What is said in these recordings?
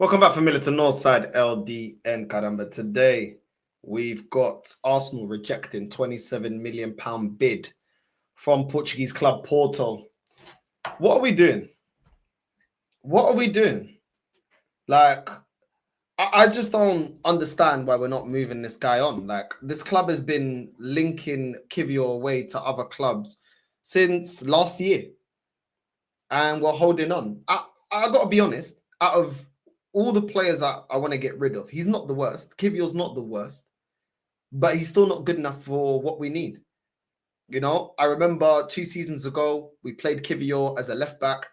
Welcome back, familiar to Northside LDN, caramba. Today, we've got Arsenal rejecting £27 million bid from Portuguese club Porto. What are we doing? What are we doing? Like, I just don't understand why we're not moving this guy on. Like, this club has been linking Kiwior away to other clubs since last year, and we're holding on. I got to be honest, out of all the players I want to get rid of, he's not the worst. Kiwior's not the worst, but he's still not good enough for what we need. You know, I remember 2 seasons ago, we played Kiwior as a left back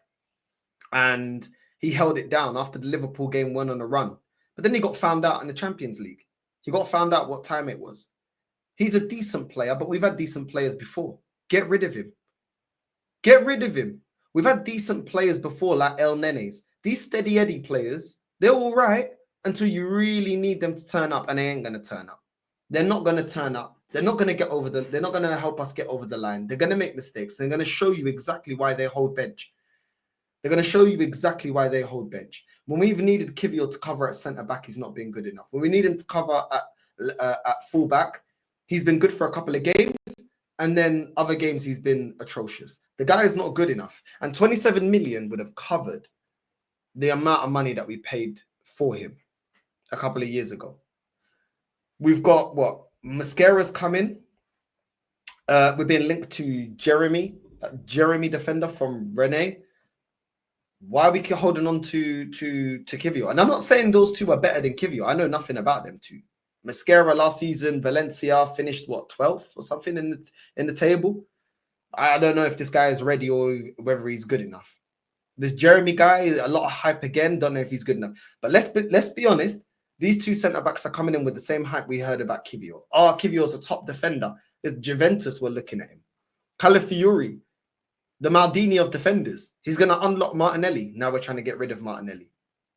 and he held it down after the Liverpool game, went on a run. But then he got found out in the Champions League. He got found out what time it was. He's a decent player, but we've had decent players before. Get rid of him. Get rid of him. We've had decent players before, like El Nenes. These steady Eddie players, they're all right until you really need them to turn up, and they ain't going to turn up. They're not going to turn up. They're not going to get over they're not going to help us get over the line. They're going to make mistakes. They're going to show you exactly why they hold bench. They're going to show you exactly why they hold bench. When we've needed Kiwior to cover at centre-back, he's not been good enough. When we need him to cover at full-back, he's been good for a couple of games, and then other games he's been atrocious. The guy is not good enough. And 27 million would have covered the amount of money that we paid for him a couple of years ago. We've got, what, Mascara's coming. We're being linked to Jeremy defender from Rennes. Why are we holding on to Kiwior? And I'm not saying those two are better than Kiwior. I know nothing about them two. Mascara last season, Valencia finished, what, 12th or something in the table? I don't know if this guy is ready or whether he's good enough. This Jeremy guy, a lot of hype again. Don't know if he's good enough. But let's be honest. These two centre-backs are coming in with the same hype we heard about Kiwior. Kiwior's a top defender. It's Juventus were looking at him. Calafiori, the Maldini of defenders. He's going to unlock Martinelli. Now we're trying to get rid of Martinelli.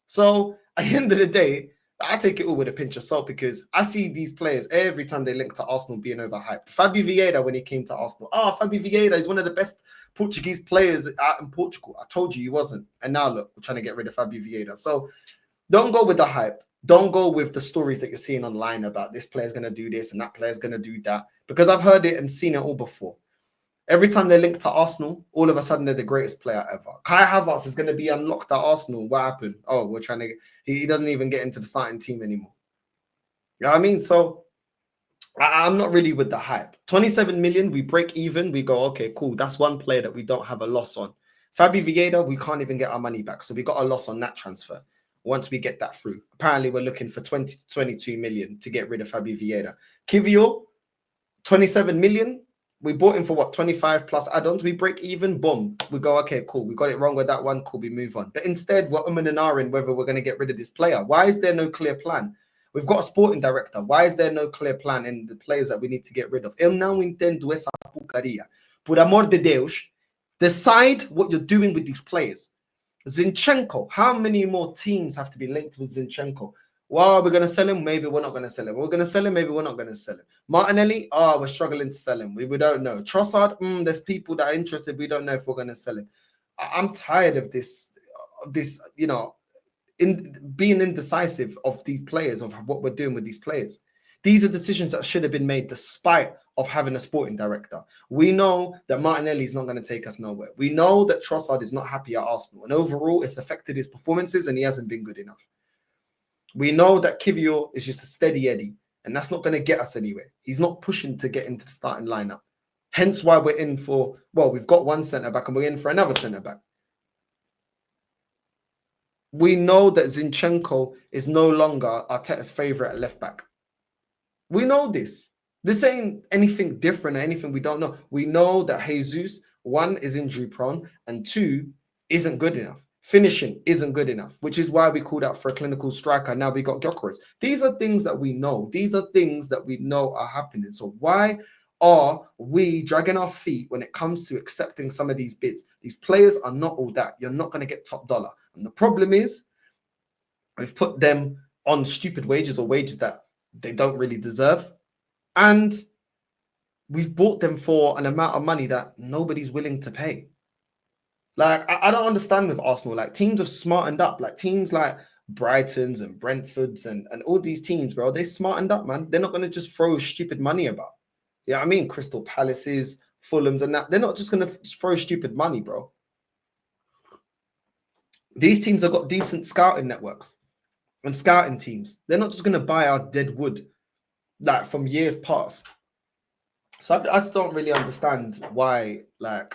So at the end of the day, I take it all with a pinch of salt because I see these players every time they link to Arsenal being overhyped. Fabio Vieira, when he came to Arsenal, Fabio Vieira is one of the best Portuguese players out in Portugal. I told you he wasn't. And now look, we're trying to get rid of Fabio Vieira. So don't go with the hype. Don't go with the stories that you're seeing online about this player's going to do this and that player's going to do that. Because I've heard it and seen it all before. Every time they link to Arsenal, all of a sudden they're the greatest player ever. Kai Havertz is going to be unlocked at Arsenal. What happened? Oh, we're trying to... He doesn't even get into the starting team anymore. You know what I mean? So I'm not really with the hype. 27 million, we break even. We go, okay, cool. That's one player that we don't have a loss on. Fabio Vieira, we can't even get our money back. So we got a loss on that transfer once we get that through. Apparently, we're looking for 20 to 22 million to get rid of Fabio Vieira. Kiwior, 27 million. We bought him for what, 25 plus add-ons. We break even, boom. We go, okay, cool. We got it wrong with that one. Cool, we move on. But instead, we're and ahhing whether we're going to get rid of this player. Why is there no clear plan? We've got a sporting director. Why is there no clear plan in the players that we need to get rid of? Eu não entendo essa porcaria. Por amor de Deus, decide what you're doing with these players. Zinchenko, how many more teams have to be linked with Zinchenko? Well, we're going to sell him. Maybe we're not going to sell him. We're going to sell him. Maybe we're not going to sell him. Martinelli, we're struggling to sell him. We don't know. Trossard, there's people that are interested. We don't know if we're going to sell him. I'm tired of this, you know, being indecisive of these players, of what we're doing with these players. These are decisions that should have been made despite of having a sporting director. We know that Martinelli is not going to take us nowhere. We know that Trossard is not happy at Arsenal. And overall, it's affected his performances and he hasn't been good enough. We know that Kiwior is just a steady Eddie, and that's not going to get us anywhere. He's not pushing to get into the starting lineup. Hence why we're in for, well, we've got one centre-back and we're in for another centre-back. We know that Zinchenko is no longer Arteta's favourite at left-back. We know this. This ain't anything different or anything we don't know. We know that Jesus, one, is injury-prone, and two, isn't good enough. Finishing isn't good enough, which is why we called out for a clinical striker. Now we got Gyökeres. These are things that we know. These are things that we know are happening. So why are we dragging our feet when it comes to accepting some of these bids? These players are not all that. You're not going to get top dollar. And the problem is we've put them on stupid wages or wages that they don't really deserve. And we've bought them for an amount of money that nobody's willing to pay. Like, I don't understand with Arsenal. Like, teams have smartened up. Like, teams like Brightons and Brentfords and all these teams, bro, they smartened up, man. They're not going to just throw stupid money about. Yeah, I mean, Crystal Palaces, Fulhams, and that. They're not just going to throw stupid money, bro. These teams have got decent scouting networks and scouting teams. They're not just going to buy our dead wood like from years past. So I just don't really understand why, like,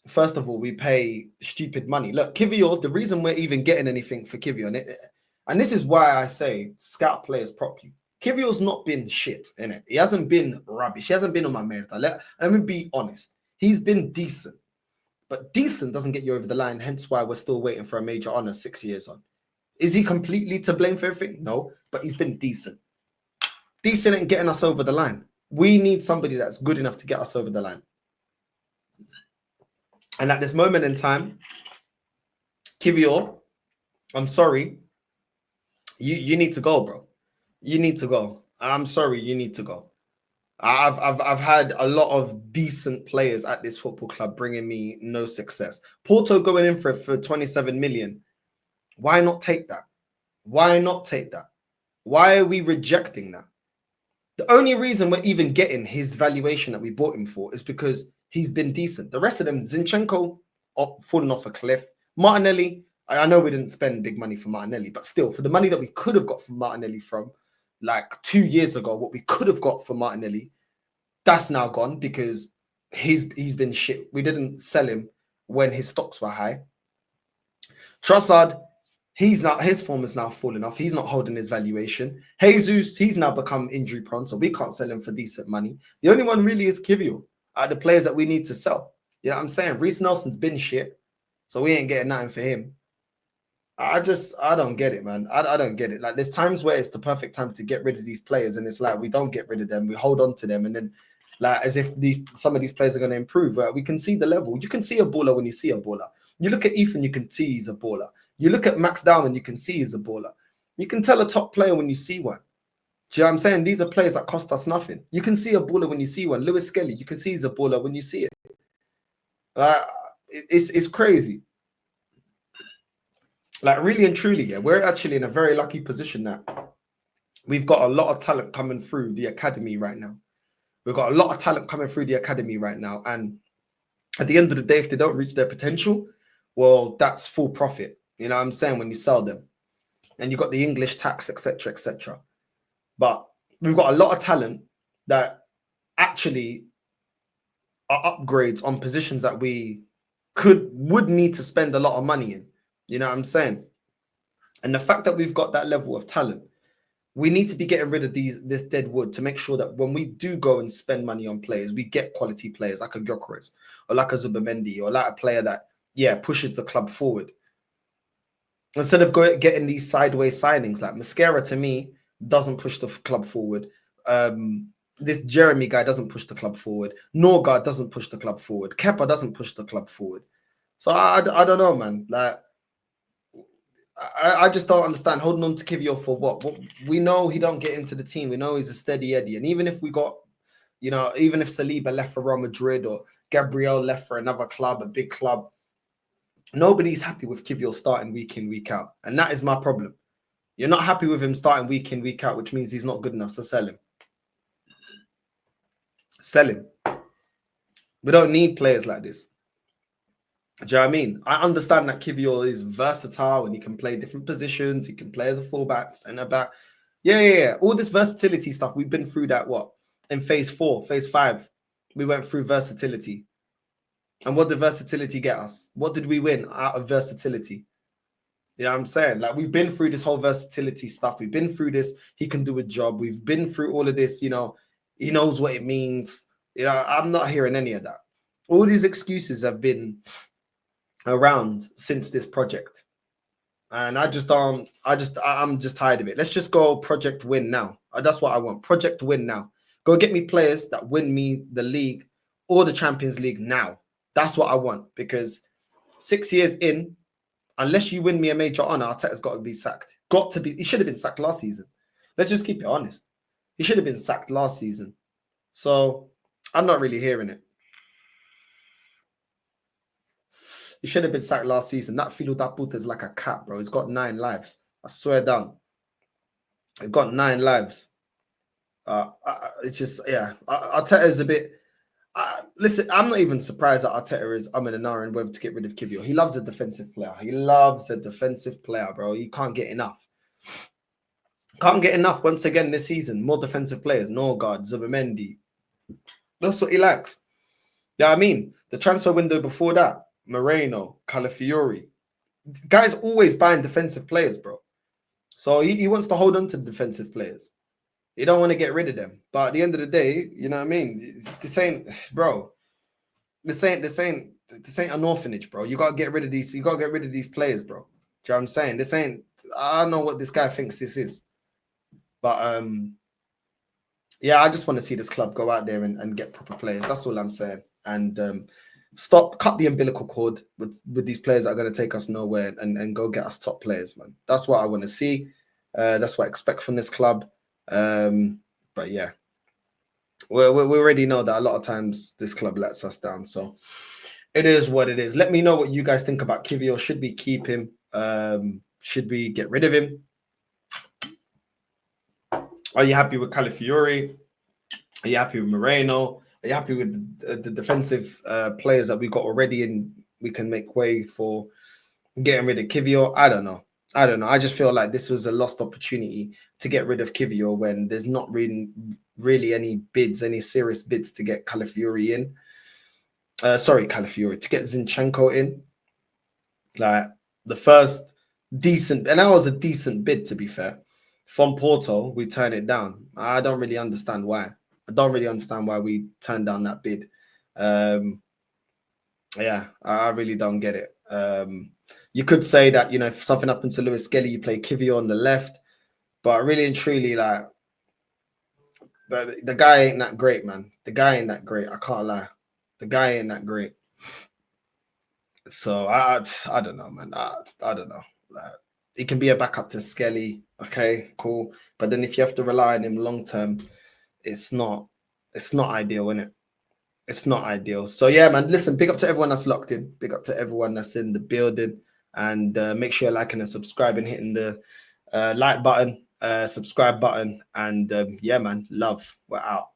first of all, we pay stupid money. Look, Kiwior, the reason we're even getting anything for Kiwior, and this is why I say scout players properly. Kiwior's not been shit, innit? He hasn't been rubbish. He hasn't been on my merit. Let me be honest. He's been decent. But decent doesn't get you over the line, hence why we're still waiting for a major honor 6 years on. Is he completely to blame for everything? No, but he's been decent. Decent in getting us over the line. We need somebody that's good enough to get us over the line. And at this moment in time, Kiwior, I'm sorry, you need to go, bro. You need to go. I'm sorry, you need to go. I've had a lot of decent players at this football club bringing me no success. Porto going in for 27 million. Why not take that? Why not take that? Why are we rejecting that? The only reason we're even getting his valuation that we bought him for is because he's been decent. The rest of them, Zinchenko, falling off a cliff. Martinelli, I know we didn't spend big money for Martinelli, but still, for the money that we could have got from Martinelli from like 2 years ago, what we could have got for Martinelli, that's now gone because he's been shit. We didn't sell him when his stocks were high. Trossard, his form is now falling off. He's not holding his valuation. Jesus, he's now become injury prone, so we can't sell him for decent money. The only one really is Kiwior, the players that we need to sell. You know what I'm saying? Reece Nelson's been shit, so we ain't getting nothing for him. I don't get it, man. I don't get it. Like, there's times where it's the perfect time to get rid of these players, and it's like we don't get rid of them. We hold on to them, and then like as if some of these players are going to improve. We can see the level. You can see a baller when you see a baller. You look at Ethan, you can see he's a baller. You look at Max Dowman, you can see he's a baller. You can tell a top player when you see one. Do you know what I'm saying? These are players that cost us nothing. You can see a baller when you see one. Lewis Skelly, you can see he's a baller when you see it. It's crazy. Like, really and truly, yeah, we're actually in a very lucky position that we've got a lot of talent coming through the academy right now. We've got a lot of talent coming through the academy right now. And at the end of the day, if they don't reach their potential, well, that's full profit. You know what I'm saying? When you sell them. And you've got the English tax, etc., etc. But we've got a lot of talent that actually are upgrades on positions that we would need to spend a lot of money in. You know what I'm saying? And the fact that we've got that level of talent, we need to be getting rid of this dead wood to make sure that when we do go and spend money on players, we get quality players like a Gyökeres or like a Zubamendi or like a player that, yeah, pushes the club forward. Instead of getting these sideways signings, like Mascara to me doesn't push the club forward. This Jeremy guy doesn't push the club forward. Norgard doesn't push the club forward. Kepa doesn't push the club forward. So I don't know, man. Like, I just don't understand holding on to Kiwior for what? We know he don't get into the team. We know he's a steady Eddie. And even if we got, you know, even if Saliba left for Real Madrid or Gabriel left for another club, a big club, nobody's happy with Kiwior starting week in, week out. And that is my problem. You're not happy with him starting week in, week out, which means he's not good enough, so sell him. Sell him. We don't need players like this. Do you know what I mean? I understand that Kiwior is versatile and he can play different positions. He can play as a fullback, centre back. Yeah. All this versatility stuff, we've been through that, what? In phase 4, phase 5, we went through versatility. And what did versatility get us? What did we win out of versatility? You know what I'm saying? Like, we've been through this whole versatility stuff. We've been through this. He can do a job. We've been through all of this, you know. He knows what it means. You know, I'm not hearing any of that. All these excuses have been around since this project. And I'm just tired of it. Let's just go project win now. That's what I want. Project win now. Go get me players that win me the league or the Champions League now. That's what I want, because 6 years in, unless you win me a major honor, Arteta's got to be sacked. He should have been sacked last season. Let's just keep it honest. He should have been sacked last season. So I'm not really hearing it. He should have been sacked last season. That Filo da Puta is like a cat, bro. He's got 9 lives. I swear down. I've got 9 lives. It's just, yeah. Arteta is a bit. Listen, I'm not even surprised that Arteta is in an hour and whether to get rid of Kiwior. He loves a defensive player. He loves a defensive player, bro. He can't get enough. Can't get enough once again this season. More defensive players. Norgard, Zubimendi. That's what he likes. Yeah, I mean, the transfer window before that, Moreno, Calafiori. Guys always buying defensive players, bro. So he wants to hold on to the defensive players. You don't want to get rid of them. But at the end of the day, you know what I mean? This ain't, bro. This ain't an orphanage, bro. You gotta get rid of these. You gotta get rid of these players, bro. Do you know what I'm saying? This ain't. I don't know what this guy thinks this is, but yeah, I just want to see this club go out there and get proper players. That's all I'm saying. And cut the umbilical cord with these players that are going to take us nowhere and go get us top players, man. That's what I want to see. That's what I expect from this club. But yeah, we already know that a lot of times this club lets us down. So it is what it is. Let me know what you guys think about Kiwior. Should we keep him? Should we get rid of him? Are you happy with Calafiori? Are you happy with Moreno? Are you happy with the defensive players that we got already and we can make way for getting rid of Kiwior? I don't know. I just feel like this was a lost opportunity to get rid of Kiwior when there's not really any bids, any serious bids to get Calafiori in. Calafiori, to get Zinchenko in. Like the first decent, and that was a decent bid to be fair. From Porto, we turned it down. I don't really understand why. I don't really understand why we turned down that bid. Yeah, I really don't get it. You could say that, you know, if something happened to Lewis Skelly, you play Kiwior on the left. But really and truly, like, the guy ain't that great, man. The guy ain't that great. I can't lie. The guy ain't that great. So I don't know, man. I don't know. Like, it can be a backup to Skelly. Okay, cool. But then if you have to rely on him long term, it's not ideal, innit? It's not ideal. So yeah, man, listen, big up to everyone that's locked in. Big up to everyone that's in the building. And make sure you're liking and subscribing, hitting the like button, subscribe button. And yeah, man, love. We're out.